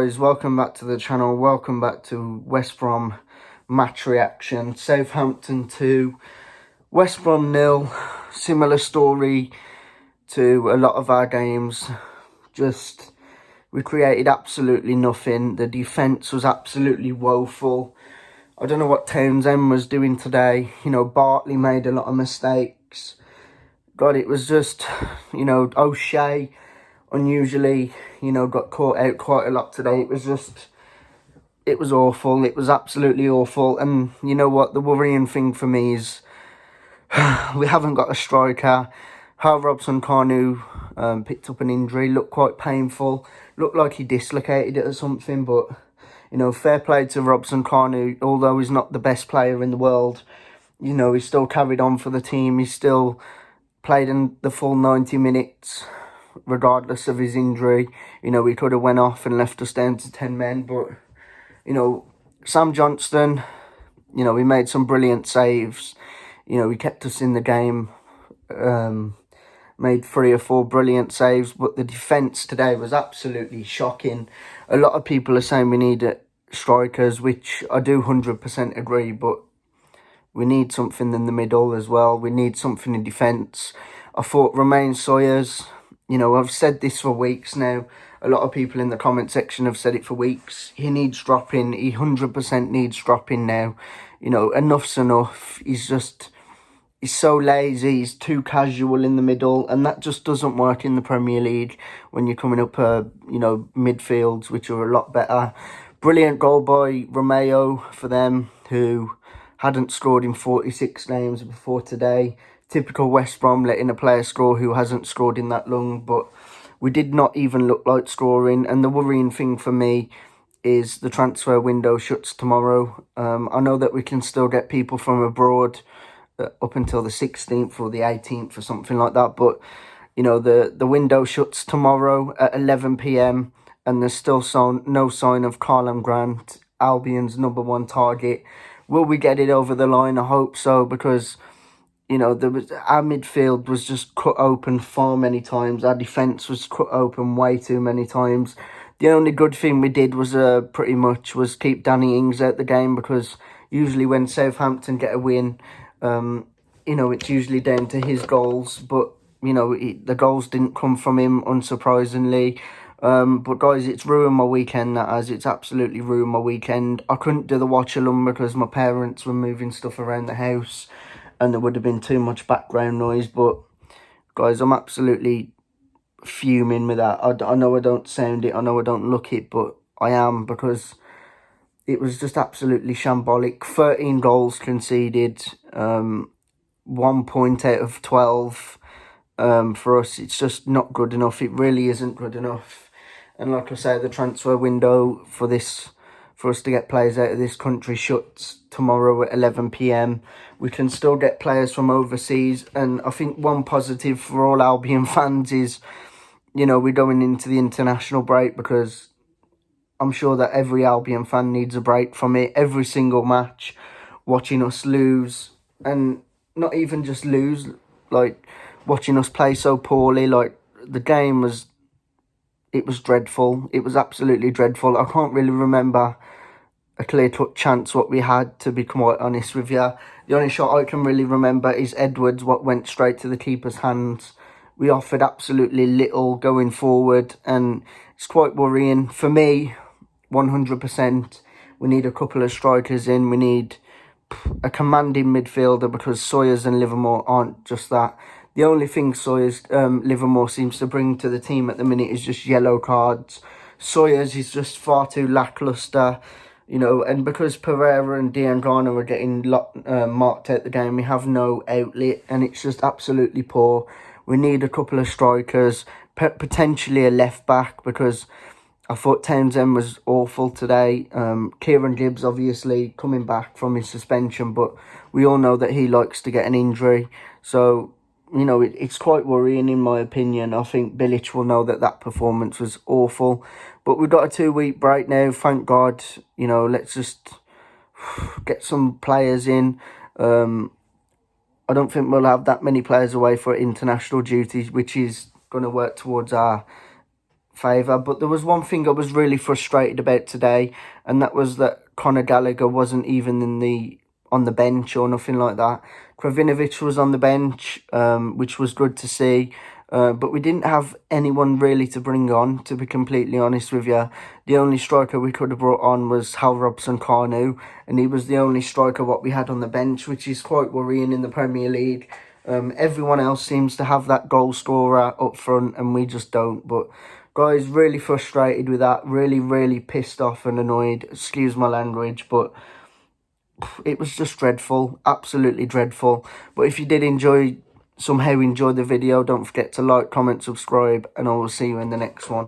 guys, welcome back to the channel, welcome back to West Brom match reaction. Southampton 2, West Brom 0, similar story to a lot of our games. Just, we created absolutely nothing. The defence was absolutely woeful. I don't know what Townsend was doing today. Bartley made a lot of mistakes. God, it was just, O'Shea unusually, got caught out quite a lot today. It was awful. It was absolutely awful. And you know what? The worrying thing for me is we haven't got a striker. How Robson-Kanu picked up an injury, looked quite painful. Looked like he dislocated it or something. But, fair play to Robson-Kanu. Although he's not the best player in the world, he still carried on for the team. He still played in the full 90 minutes. Regardless of his injury. He could have went off and left us down to 10 men. But, Sam Johnston, he made some brilliant saves. He kept us in the game. Made 3 or 4 brilliant saves. But the defence today was absolutely shocking. A lot of people are saying we need strikers, which I do 100% agree. But we need something in the middle as well. We need something in defence. I thought Romain Sawyers... I've said this for weeks now. A lot of people in the comment section have said it for weeks. He needs dropping. He 100% needs dropping now. Enough's enough. He's so lazy. He's too casual in the middle. And that just doesn't work in the Premier League when you're coming up, midfields, which are a lot better. Brilliant goal by Romeo for them, who hadn't scored in 46 games before today. Typical West Brom, letting a player score who hasn't scored in that long. But we did not even look like scoring. And the worrying thing for me is the transfer window shuts tomorrow. I know that we can still get people from abroad up until the 16th or the 18th or something like that. But, the window shuts tomorrow at 11 p.m. And there's still no sign of Carlin Grant, Albion's #1 target. Will we get it over the line? I hope so, because... our midfield was just cut open far many times. Our defence was cut open way too many times. The only good thing we did was pretty much was keep Danny Ings out the game, because usually when Southampton get a win, it's usually down to his goals. But, the goals didn't come from him, unsurprisingly. But guys, it's ruined my weekend, that has. It's absolutely ruined my weekend. I couldn't do the watch-along because my parents were moving stuff around the house. And there would have been too much background noise. But, guys, I'm absolutely fuming with that. I know I don't sound it. I know I don't look it. But I am, because it was just absolutely shambolic. 13 goals conceded. 1 point out of 12. For us, it's just not good enough. It really isn't good enough. And like I say, the transfer window for us to get players out of this country shuts tomorrow at 11 p.m. We can still get players from overseas. And I think one positive for all Albion fans is, we're going into the international break, because I'm sure that every Albion fan needs a break from it. Every single match, watching us lose, and not even just lose, like watching us play so poorly. Like, the game was... it was dreadful. It was absolutely dreadful. I can't really remember a clear-cut chance what we had, to be quite honest with you. The only shot I can really remember is Edwards, what went straight to the keeper's hands. We offered absolutely little going forward, and it's quite worrying. For me, 100%, we need a couple of strikers in. We need a commanding midfielder, because Sawyers and Livermore aren't just that. The only thing Livermore seems to bring to the team at the minute is just yellow cards. Sawyers is just far too lacklustre, and because Pereira and Diangana are getting marked out the game, we have no outlet, and it's just absolutely poor. We need a couple of strikers, potentially a left-back, because I thought Townsend was awful today. Kieran Gibbs, obviously, coming back from his suspension, but we all know that he likes to get an injury. So... it's quite worrying, in my opinion. I think Bilic will know that performance was awful. But we've got a 2-week break now, thank God. Let's just get some players in. I don't think we'll have that many players away for international duties, which is going to work towards our favour. But there was one thing I was really frustrated about today, and that was that Conor Gallagher wasn't even on the bench or nothing like that. Kravinovic was on the bench, which was good to see. But we didn't have anyone really to bring on, to be completely honest with you. The only striker we could have brought on was Hal Robson-Kanu, and he was the only striker what we had on the bench, which is quite worrying in the Premier League. Everyone else seems to have that goal scorer up front, and we just don't. But guys, really frustrated with that. Really, really pissed off and annoyed. Excuse my language, but it was just dreadful. Absolutely dreadful. But if you did somehow enjoy the video, don't forget to like, comment, subscribe, and I will see you in the next one.